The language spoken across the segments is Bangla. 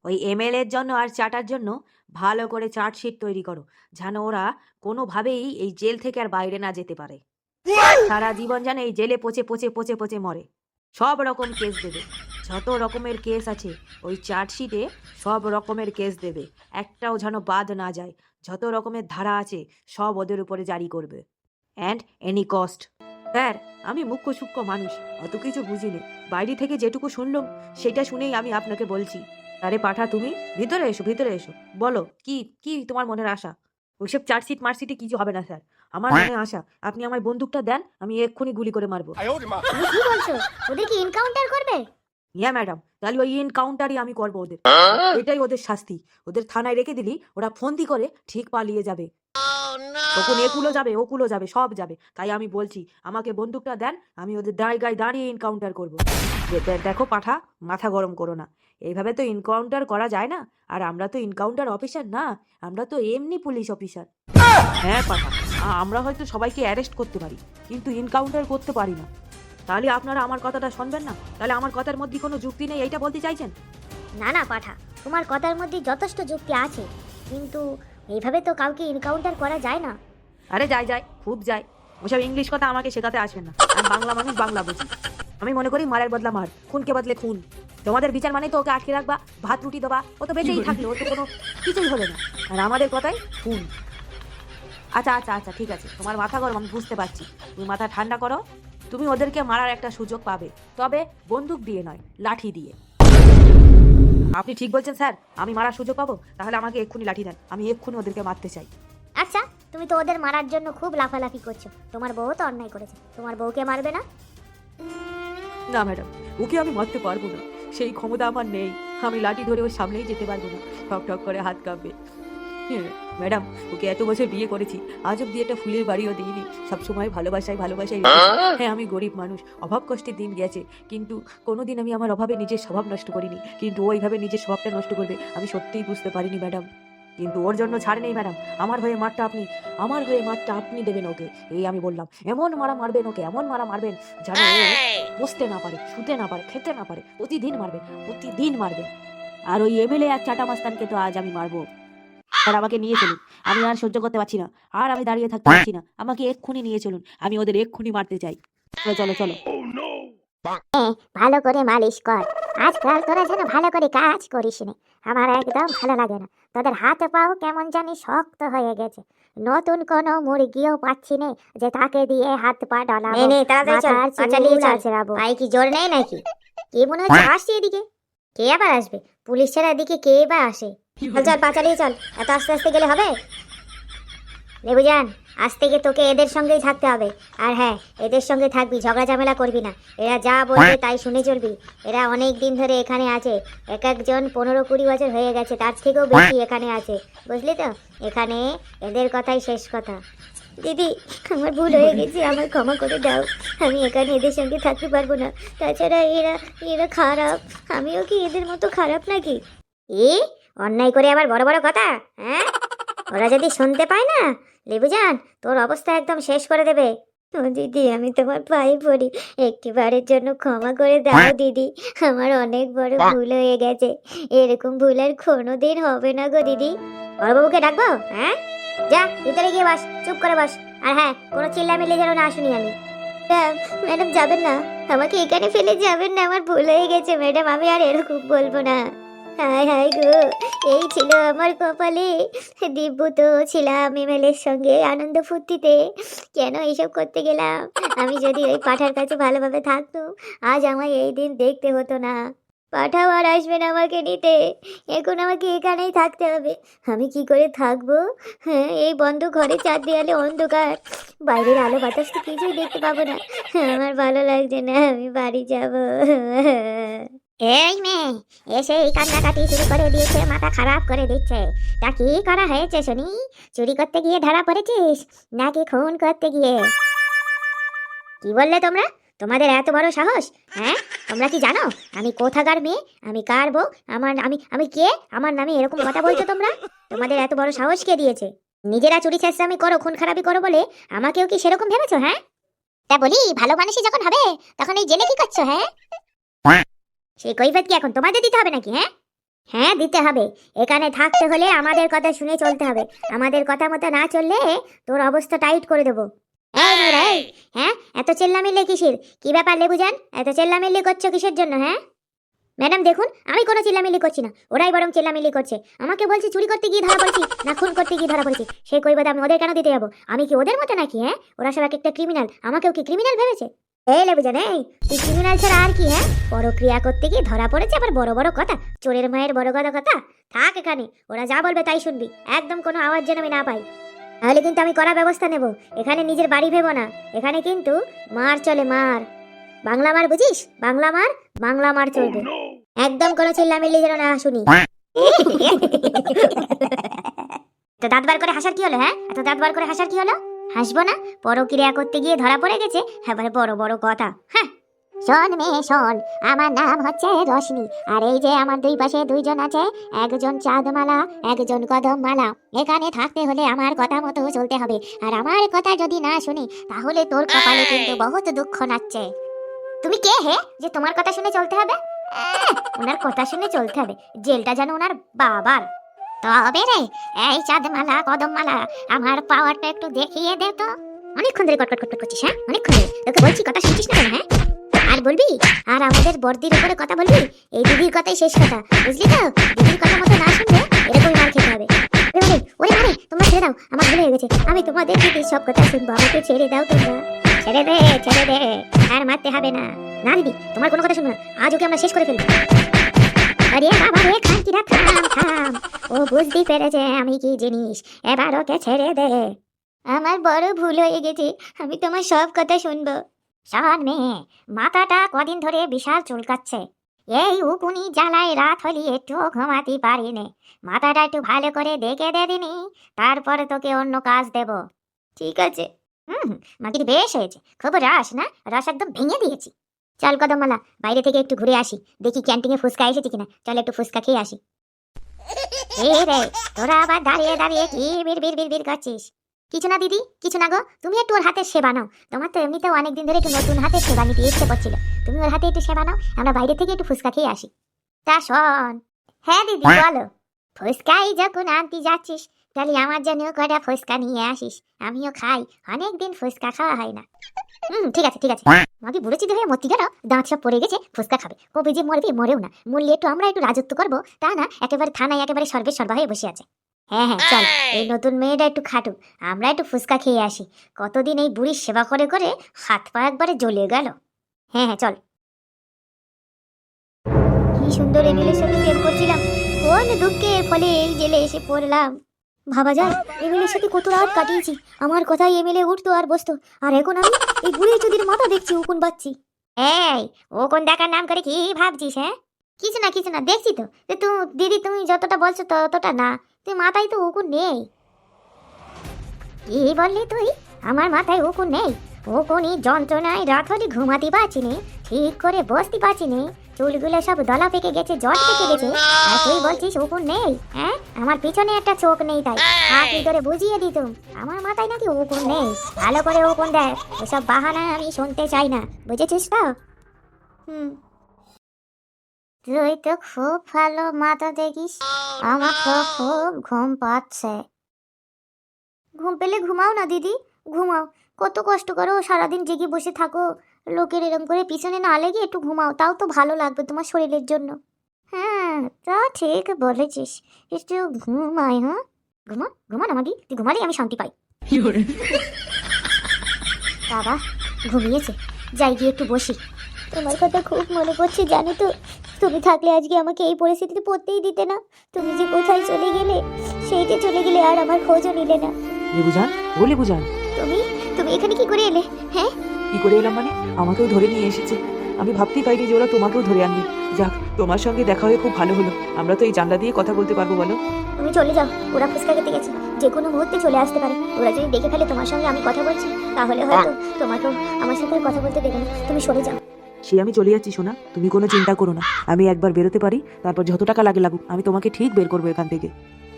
ওই এমএলএর জন্য আর চাটার জন্য ভালো করে চার্জশিট তৈরি করো, যেন ওরা কোনোভাবেই এই জেল থেকে আর বাইরে না যেতে পারে। সারা জীবন যেন এই জেলে পচে পচে পচে পচে মরে। সব রকম কেস দেবে, যত রকমের কেস আছে ওই চার্জশিটে সব রকমের কেস দেবে, একটাও যেন বাদ না যায়। যত রকমের ধারা আছে সব ওদের উপরে জারি করবে, অ্যান্ড এনি কস্ট। স্যার, আমি মুখ্য সূক্ষ্ম মানুষ, অত কিছু বুঝিনি। বাইরে থেকে যেটুকু শুনলাম সেটা শুনেই আমি আপনাকে বলছি। আরে পাঠা, তুমি ভিতরে এসো, ভিতরে এসো। বলো, কি কি তোমার মনের আশা? ওইসব চার্জশিট মার্কশিটে কিছু হবে না স্যার। আমার মনে আশা, আপনি আমার বন্দুকটা দেন, আমি এক্ষুনি গুলি করে মারবো। তুমি কি বলছো? ওদের কি এনকাউন্টার করবে? ইয়া ম্যাডাম, তাহলে ওই এনকাউন্টারই আমি করবো ওদের। এটাই ওদের শাস্তি। ওদের থানায় রেখে দিলি ওরা ফন্দি করে ঠিক পালিয়ে যাবে। তখন একুলো যাবে, ওকুলো যাবে, সব যাবে। তাই আমি বলছি, আমাকে বন্দুকটা দেন, আমি ওদের জায়গায় দাঁড়িয়ে এনকাউন্টার করবো। দেখো পাঠা, মাথা গরম করো না। এইভাবে তো এনকাউন্টার করা যায় না। আর আমরা তো এনকাউন্টার অফিসার না, আমরা তো এমনি পুলিশ অফিসার। হ্যাঁ পাঠা, আমরা হয়তো সবাইকে অ্যারেস্ট করতে পারি, কিন্তু এনকাউন্টার করতে পারি না। তাহলে আপনারা আমার কথাটা শুনবেন না? তাহলে আমার কথার মধ্যে কোনো যুক্তি নেই, এইটা বলতে চাইছেন? না না পাঠা, তোমার কথার মধ্যে যথেষ্ট যুক্তি আছে, কিন্তু এইভাবে তো কাউকে এনকাউন্টার করা যায় না। আরে যায় যায়, খুব যায়। ওসব ইংলিশ কথা আমাকে শেখাতে আসবেন না। আমি বাংলা মানুষ, বাংলা বুঝি। আমি মনে করি মারের বদলা মার, খুনকে বদলে খুন। তোমাদের বিচার মানে তো ওকে আটকে রাখবা, ভাত রুটি দেবা, ও তো বেঁচেই থাকলো, ও তো কোনো কিছুই হলো না। আর আমাদের কথাই খুন। আচ্ছা আচ্ছা আচ্ছা, ঠিক আছে, তোমার মাথা গরম আমি বুঝতে পারছি। তুমি মাথা ঠান্ডা করো। তুমি ওদেরকে মারার একটা সুযোগ পাবে, তবে বন্দুক দিয়ে নয়, লাঠি দিয়ে। আপনি ঠিক বলছেন স্যার, আমি মারার সুযোগ পাবো? তাহলে আমাকে এক্ষুনি লাঠি দেন, আমি এক্ষুনি ওদেরকে মারতে চাই। আচ্ছা, তুমি তো ওদের মারার জন্য খুব লাফালাফি করছো। তোমার বউ তো অন্যায় করেছে, তোমার বউকে মারবে না? না ম্যাডাম, ওকে আমি মারতে পারবো না, সেই ক্ষমতা আমার নেই। আমি লাঠি ধরে ওর সামনেই যেতে পারবো না, ঠক ঠক করে হাত কাঁপবে। ম্যাডাম, ওকে এত বছর বিয়ে করেছি, আজ অব্দি একটা ফুলের বাড়িও দিইনি। সবসময় ভালোবাসায় ভালোবাসায় রেখেছি। হ্যাঁ, আমি গরিব মানুষ, অভাব কষ্টের দিন গেছে, কিন্তু কোনোদিন আমি আমার অভাবে নিজের স্বভাব নষ্ট করিনি। কিন্তু ওইভাবে নিজের স্বভাবটা নষ্ট করবে আমি সত্যিই বুঝতে পারিনি ম্যাডাম। কিন্তু ওর জন্য ছাড় নেই ম্যাডাম। আমার হয়ে মারটা আপনি দেবেন ওকে, এই আমি বললাম। এমন মারা মারবেন ওকে, এমন মারা মারবেন যেন ও বসতে না পারে, শুতে না পারে, খেতে না পারে। প্রতিদিন মারবেন, প্রতিদিন মারবেন। আর ওই এমএলএ আর চাটা মাস্তানকে তো আজ আমি মারবো। আর আমাকে নিয়ে চলুন, আমি আর সহ্য করতে পারছি না। আর আমি দাঁড়িয়ে থাকতে পারছি না, আমাকে এক্ষুনি নিয়ে চলুন, আমি ওদের এক্ষুনি মারতে চাই। চলো চলো চলো। ভালো করে মালিশ কর। আজকাল তোরা যেন ভালো করে কাজ করিস নে, আমার একদম ভালো লাগে না। তোদের হাত পাও কেমন জানি শক্ত হয়ে গেছে। নতুন কোনো মুরগিও পাচ্ছি নে যে তাকে দিয়ে হাত পা ডলাবো। নে তাড়াতাড়ি চল, চালিয়ে চালাবো। ভাই কি জোর নেই নাকি? কে মনে হচ্ছে আসছে এদিকে? কে আবার আসবে? পুলিশ ছাড়া এদিকে কে বা আসে? চল চল, পা চালিয়ে চল। এত আস্তে আস্তে গেলে হবে? লেবুজান, আজ থেকে তোকে এদের সঙ্গেই থাকতে হবে। আর হ্যাঁ, এদের সঙ্গে থাকবি, ঝগড়া ঝামেলা করবি না। এরা যা বলবে তাই শুনে চলবি। এরা অনেক দিন ধরে এখানে আছে, এক একজন 15-20 বছর হয়ে গেছে, তার থেকেও বেশি এখানে আছে, বুঝলি তো? এখানে এদের কথাই শেষ কথা। দিদি, আমার ভুল হয়ে গেছে, আমার ক্ষমা করে দাও। আমি এখানে এদের সঙ্গে থাকতে পারবো না। তাছাড়া এরা এরা খারাপ। আমিও কি এদের মতো খারাপ নাকি? অন্যায় করে আবার বড় বড় কথা, হ্যাঁ? ওরা যদি শুনতে পায় না, লেবুজান, তোর অবস্থা একদম শেষ করে দেবে। ও দিদি, আমি তোমার পায়ে পড়ি, একটিবারের জন্য ক্ষমা করে দাও দিদি। আমার অনেক বড় ভুল হয়ে গেছে, এরকম ভুল আর কোনোদিন হবে না গো দিদি। বড়বাবুকে ডাকবো? হ্যাঁ, যা ভিতরে গিয়ে বাস, চুপ করে বাস। আর হ্যাঁ, কোনো চিল্লামিল্লি যেন না শুনি আমি। ম্যাডাম যাবেন না, আমাকে এখানে ফেলে যাবেন না, আমার ভুল হয়ে গেছে ম্যাডাম, আমি আর এরকম বলবো না। হায় হায় গো, এই ছিল আমার কপালে। দিব্যু তো ছিলাম এমএলএর সঙ্গে আনন্দ ফুর্তিতে, কেন এইসব করতে গেলাম? আমি যদি ওই পাঠার কাছে ভালোভাবে থাকতো, আজ আমায় এই দিন দেখতে হতো না। পাঠাও আর আসবে না আমাকে নিতে, এখন আমাকে এখানেই থাকতে হবে। আমি কি করে থাকবো? হ্যাঁ, এই বন্ধ ঘরে, চার দেয়ালে অন্ধকার, বাইরের আলো বাতাস তো কিছুই দেখতে পাবো না। আমার ভালো লাগছে না, আমি বাড়ি যাবো। এই মেয়ে এসে এই কান্নাকাটি শুরু করে দিয়েছে, মাথা খারাপ করে দিচ্ছে। তা কি করা হয়েছে শুনি? চুরি করতে গিয়ে ধরা পড়েছিস নাকি খুন করতে গিয়ে? কি বললে তোমরা? তোমাদের এত বড় সাহস? হ্যাঁ, তোমরা কি জানো আমি কোথাকার মেয়ে, আমি কার বউ, আমার আমি আমি কে? আমার নামে এরকম কথা বলছো তোমরা? তোমাদের এত বড় সাহস কে দিয়েছে? নিজেরা চুরি চেষ্টামি করো, খুন খারাপি করো বলে আমাকেও কি সেরকম ভেবেছো? হ্যাঁ, তা বলি, ভালো মানুষই যখন হবে তখন এই জেলে কি করছো? হ্যাঁ, সেই কৈফিয়ত কি এখন তোমাদের দিতে হবে নাকি? হ্যাঁ, হ্যাঁ দিতে হবে। এখানে থাকতে হলে আমাদের কথা শুনে চলতে হবে। আমাদের কথা মতো না চললে তোর অবস্থা টাইট করে দেবো। এই মেয়েরা, এই, হ্যাঁ এত চেল্লামিল্লি কিসের? কি ব্যাপার লেবু জান, এত চেল্লামিল্লি করছো কিসের জন্য? হ্যাঁ ম্যাডাম দেখুন, আমি কোনো চিল্লামিল্লি করছি না, ওরাই বরং চিল্লামিল্লি করছে। আমাকে বলছে চুরি করতে গিয়ে ধরা পড়েছি না খুন করতে গিয়ে ধরা পড়েছি। সেই কৈবাদ আমি ওদের কেন দিতে যাবো? আমি কি ওদের মতো নাকি? হ্যাঁ, ওরা সব একটা ক্রিমিনাল, আমাকেও কি ক্রিমিনাল ভেবেছে? এই লেবু জান, এই তুই ক্রিমিনাল ছাড়া আর কি? হ্যাঁ, পরক্রিয়া করতে গিয়ে ধরা পড়েছে, আবার বড় বড় কথা, চোরের মায়ের বড় কথা কথা। থাক এখানে, ওরা যা বলবে তাই শুনবি, একদম কোনো আওয়াজ যেন আমি না পাই, তাহলে কিন্তু আমি কড়া ব্যবস্থা নেব। এখানে নিজের বাড়ি ভেবো না, এখানে কিন্তু মার চলে, মার। বাংলা মার বুঝিস? বাংলা মার, বাংলা মার চলবে। একদম কোনো চিল্লামিল্লি যেন না শুনি। তো দাঁত বার করে হাসার কি হলো? হ্যাঁ, এত দাঁত বার করে হাসার কি হলো? হাসবো না? পরক্রিয়া করতে গিয়ে ধরা পড়ে গেছে, এবারে বড় বড় কথা। হ্যাঁ, শোন মেয়ে শোন, আমার নাম হচ্ছে রশনি, আর এই যে আমার দুই পাশে দুইজন আছে, একজন চাঁদমালা, একজন কদমমালা। এখানে থাকতে হলে আমার কথা মতো চলতে হবে, আর আমার কথা যদি না শুনি তাহলে তোর কপালে কিন্তু বহুত দুঃখ নাচছে। তুমি কে হে যে তোমার কথা শুনে চলতে হবে? ওনার কথা শুনে চলতে হবে, জেলটা যেন ওনার বাবার। তবে রে, এই চাঁদমালা কদমমালা, আমার পাওয়ারটা একটু দেখিয়ে দে তো। অনেকক্ষণ ধরে কটকট কটকট করছিস। হ্যাঁ, অনেকক্ষণ ধরে তোকে বলছি, কথা শুনছিস না কেন? হ্যাঁ, আর বলবি? আর আমাদের বর্দির উপরে কথা বলবি? এই দিদির কথাই শেষ কথা, বুঝলি তো? দিদির কথা মতো না শুনলে এরকমই মার খেতে হবে। ওরে মারে, তোমরা ছেড়ে দাও, আমার ভুলে গেছে, আমি তোমাদের দিদির সব কথা শুনবো, আমাকে ছেড়ে দাও তোমরা। ছেড়ে দে, ছেড়ে দে, আর মারতে হবে না। না দিদি, তোমার কোনো কথা শুনবো না, আজ ওকে আমরা শেষ করে ফেলবো। আরে বাবা রে, খানকিরা থাম থাম, ও বুঝতে পেরেছে আমি কি জিনিস, এবার ওকে ছেড়ে দে। আমার বড় ভুল হয়ে গেছে, আমি তোমার সব কথা শুনবো। শোন মেয়ে, মাথাটা কদিন ধরে বিশাল চুলকাচ্ছে, এই উকুনি জ্বালায় রাত হলি একটু ঘুমাতে পারি নে। মাথাটা একটু ভালো করে দেখে দে দিনি, তারপরে তোকে অন্য কাজ দেব। ঠিক আছে। মাটির বেশ হয়েছে, খুব রস না? রস একদম ভেঙে দিয়েছি। চল কদমমালা, বাইরে থেকে একটু ঘুরে আসি, দেখি ক্যান্টিনে ফুচকা এসেছে কিনা। চল একটু ফুচকা খেয়ে আসি। এই রে, তোরা আবার দাঁড়িয়ে দাঁড়িয়ে কি বিড় বিড় বিড় বিড় করছিস? কিছু না দিদি, কিছু না গো, তুমি একটু ওর হাতের সেবা নাও। তোমার তো এমনিতেও অনেকদিন ধরে একটু নতুন হাতের সেবা নিতে ইচ্ছে করছিল, তুমি ওর হাতে একটু সেবা নাও, আমরা বাইরে থেকে একটু ফুচকা খেয়ে আসি। তা শোন। হ্যাঁ দিদি বলো। ফুচকাই যখন আনতে যাচ্ছিস, তাহলে আমার জন্য কটা ফুচকা নিয়ে আসিস, আমিও খাই, অনেকদিন ফুচকা খাওয়া হয় না। ঠিক আছে ঠিক আছে। মাকে বলেছি দেখে মতি গেল, দাঁত সব পড়ে গেছে, ফুচকা খাবে, কবে যে মরবে মরেও না, মরলে একটু আমরা একটু রাজত্ব করবো, তা না একেবারে থানায় একেবারে সর্বে সর্বা হয়ে বসে আছে। হ্যাঁ হ্যাঁ চল, এই নতুন মেয়েটা একটু খাটুক, আমরা একটু ফুচকা খেয়ে আসি। কতদিন এই বুড়ির সেবা করে করে হাত পা একবারে জ্বলে গেল। হ্যাঁ হ্যাঁ চল। কি সুন্দর এমএলএর সাথে প্রেম করছিলাম, কোন দুঃখের ফলে এই জেলে এসে পড়লাম। ভাবা যায়, এমএলএর সাথে কত রাত কাটিয়েছি, আমার কথাই এমএলএ উঠতো আর বসতো, আর এখন আমি এই বুড়ি চুদির মাথা দেখছি উকুন বাচ্চি। এই ও কোন দেখার নাম করে কি ভাবছিস? হ্যাঁ, কিছু না কিছু না, দেখছি তো যে তুমি দিদি, তুমি যতটা বলছো ততটা না, তুই মাথায় তো উকুন নেই। কি বললি তুই? আমার মাথায় উকুন নেই? উকুনি যন্ত্রণায় রাত হলে ঘুমাতে পারছি নে, ঠিক করে বসতে পারছি নে, চুলগুলো সব দলা পেকে গেছে, জট পেকে গেছে, আর তুই বলছিস উকুন নেই? হ্যাঁ, আমার পিছনে একটা চোখ নেই তাই কি করে বুঝিয়ে দিতুম আমার মাথায় নাকি উকুন নেই। ভালো করে উকুন দেখ, এসব বাহানা আমি শুনতে চাই না, বুঝেছিস তো? তুই তো খুব ভালো মাথা দেখিস, আমার তো খুব ঘুম পাচ্ছে। ঘুম পেলে ঘুমাও না দিদি, ঘুমাও, কত কষ্ট করো, সারাদিন জেগে বসে থাকো, লোকের এরম করে পিছনে না লেগে একটু ঘুমাও, তাও তো ভালো লাগবে তোমার শরীরের জন্য। হ্যাঁ তা ঠিক বলেছিস, একটু ঘুমাই। হ্যাঁ ঘুমা, ঘুমা না মাগি, তুই ঘুমালেই আমি শান্তি পাই। বাবা ঘুমিয়েছে, যাই গিয়ে একটু বসি। তোমার কথা খুব মনে পড়ছে জানো তো, তুমি থাকলে আজকে আমাকে এই পরিস্থিতিতে পড়তেই দিতে না। তুমি যে কোথায় চলে গেলে, সেইটা চলে গেলে আর আমার খোঁজও নিলে না। লেবুজান, ও লেবুজান, তুমি তুমি এখানে কি করে এলে? হ্যাঁ, কি করে এলাম মানে? আমাকেও ধরে নিয়ে এসেছে, আমি ভাবতেই পাইনি যে ওরা তোমাকেও ধরে আনবে। যাক, তোমার সঙ্গে দেখা হয়ে খুব ভালো হলো, আমরা তো এই জানলা দিয়ে কথা বলতে পারবো, বলো? তুমি চলে যাও, ওরা ফুচকা খেতে গেছে, যে কোনো মুহূর্তে চলে আসতে পারে। ওরা যদি দেখে ফেলে তোমার সঙ্গে আমি কথা বলছি, তাহলে হয়তো তোমাকেও আমার সাথে কথা বলতে দেবে না। তুমি সরে যাও। সে আমি চলে যাচ্ছি সোনা, তুমি কোনো চিন্তা করো না, আমি একবার বেরোতে পারি, তারপর যত টাকা লাগে লাগুক আমি তোমাকে ঠিক বের করবো এখান থেকে।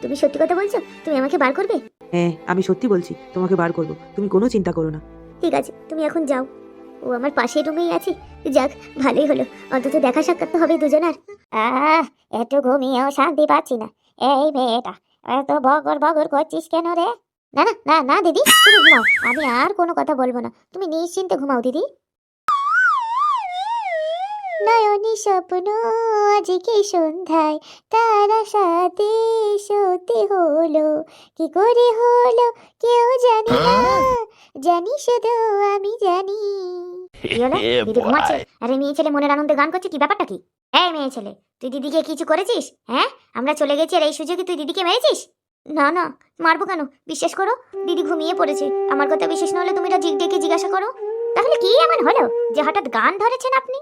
তুমি সত্যি কথা বলছো? তুমি আমাকে বার করবে? হ্যাঁ আমি সত্যি বলছি, তোমাকে বার করবো, তুমি কোনো চিন্তা করো না। ঠিক আছে, তুমি এখন যাও, ও আমার পাশের রুমেই আছে। যাক, ভালোই হলো, অন্তত দেখা সাক্ষাৎ তো হবে দুজনার। একটু ঘুমিয়েও শান্তি পাচ্ছি না। এই মেয়েটা এত বগর বগর করছিস কেন রে? না না না না দিদি, তুমি ঘুমাও, আমি আর কোনো কথা বলবো না, তুমি নিশ্চিন্তে ঘুমাও দিদি। নয়নি স্বপ্ন আজকে সন্ধ্যায় তারা সাথে সত্যি হলো, কি করে হলো কেউ জানে না, জানি শুধু আমি জানি। কি হলো? দিদি ঘুমাচ্ছে? আরে মেয়ে ছেলে মনের আনন্দে গান করছে, কি ব্যাপারটা কি? এই মেয়ে ছেলে, তুই দিদিকে কিছু করেছিস? হ্যাঁ, আমরা চলে গেছি আর এই সুযোগে তুই দিদিকে মেরেছিস? না না, মারবো কেন? বিশ্বাস করো, দিদি ঘুমিয়ে পড়েছে। আমার কথা বিশ্বাস না হলে তুমি ডেকে জিজ্ঞাসা করো। তাহলে কি এমন হলো যে হঠাৎ গান ধরেছেন আপনি?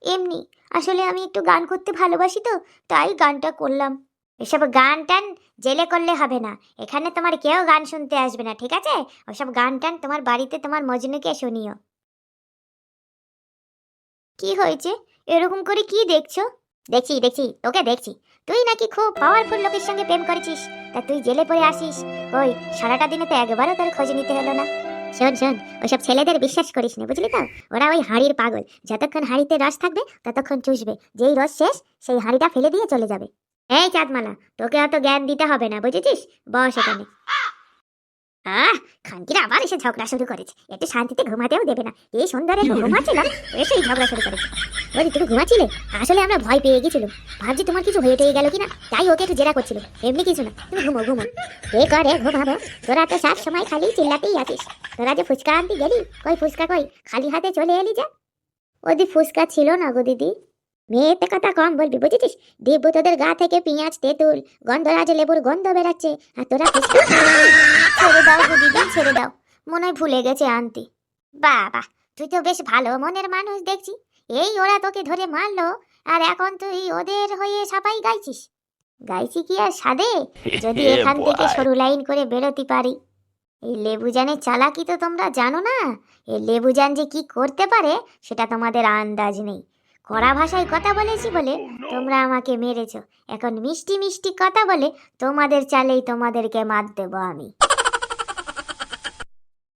এমনি, আসলে আমি একটু গান করতে ভালোবাসি তো, তাই গানটা করলাম। এসব গান টান জেলে করলে হবে না, এখানে তোমার কেউ গান শুনতে আসবে না, ঠিক আছে? ওসব গান টান তোমার বাড়িতে তোমার মজনুকে শুনিও। কি হয়েছে? এরকম করে কি দেখছো? দেখছি দেখছি, তোকে দেখছি। তুই নাকি খুব পাওয়ারফুল লোকের সঙ্গে প্রেম করেছিস, তা তুই জেলে পড়ে আসিস। কই, সারাটা দিনে তো একবারও তোর খোঁজ নিতে হলো না। শোন শোন, ওইসব ছেলেদের বিশ্বাস করিস না, বুঝলি তো? ওরা ওই হাঁড়ির পাগল, যতক্ষণ হাঁড়িতে রস থাকবে ততক্ষণ চুষবে, যেই রস শেষ সেই হাঁড়িটা ফেলে দিয়ে চলে যাবে। এই চাঁদমালা, তোকে অত জ্ঞান দিতে হবে না, বুঝেছিস? বস এখানে। খানকিরা আবার এসে ঝগড়া শুরু করেছে, একটু শান্তিতে ঘুমাতেও দেবে না। এই সন্ধ্যারে ঘুমাচ্ছিলাম, এসেই ঝগড়া শুরু করেছে। বলি, তুমি ঘুমাচ্ছিলে? আসলে আমরা ভয় পেয়ে গেছিলাম, ভাবছি তোমার কিছু হয়ে গেল কিনা, তাই ওকে একটু জেরা করছিল। এমনি কিছু না, তুমি ঘুমো ঘুমো। কে করে ঘুমাবো? তোরা তো সব সময় খালি চিল্লাতেই আছিস। তোরা যে ফুচকা আনতে গেলি, কই ফুচকা কই? খালি হাতে চলে এলি যা। ওদি ফুচকা ছিল না গো দিদি। মেয়েতে কথা কম বলবি, বুঝেছিস? দিব্য তোদের গা থেকে পেঁয়াজ তেঁতুল গন্ধরাজ লেবুর গন্ধ বেরাচ্ছে, আর তোরা ফুচকা। ছেড়ে দাও গো দিদি, ছেড়ে দাও, মনে হয় ভুলে গেছে আনতে। বাবা, তুই তো বেশ ভালো মনের মানুষ দেখছি। এই ওরা তোকে ধরে মারলো, আর এখন তুই ওদের হয়ে সাপাই গাইছিস? গাইছি কি আর সাদে, যদি এখান থেকে সরু লাইন করে বেরোতে পারি। এই লেবুজানের চালাকি তো তোমরা জানো না। এই লেবুজান যে কি করতে পারে সেটা তোমাদের আন্দাজ নেই। কড়া ভাষায় কথা বলেছি বলে তোমরা আমাকে মেরেছো, এখন মিষ্টি মিষ্টি কথা বলে তোমাদের চালেই তোমাদেরকে মার দেবো আমি।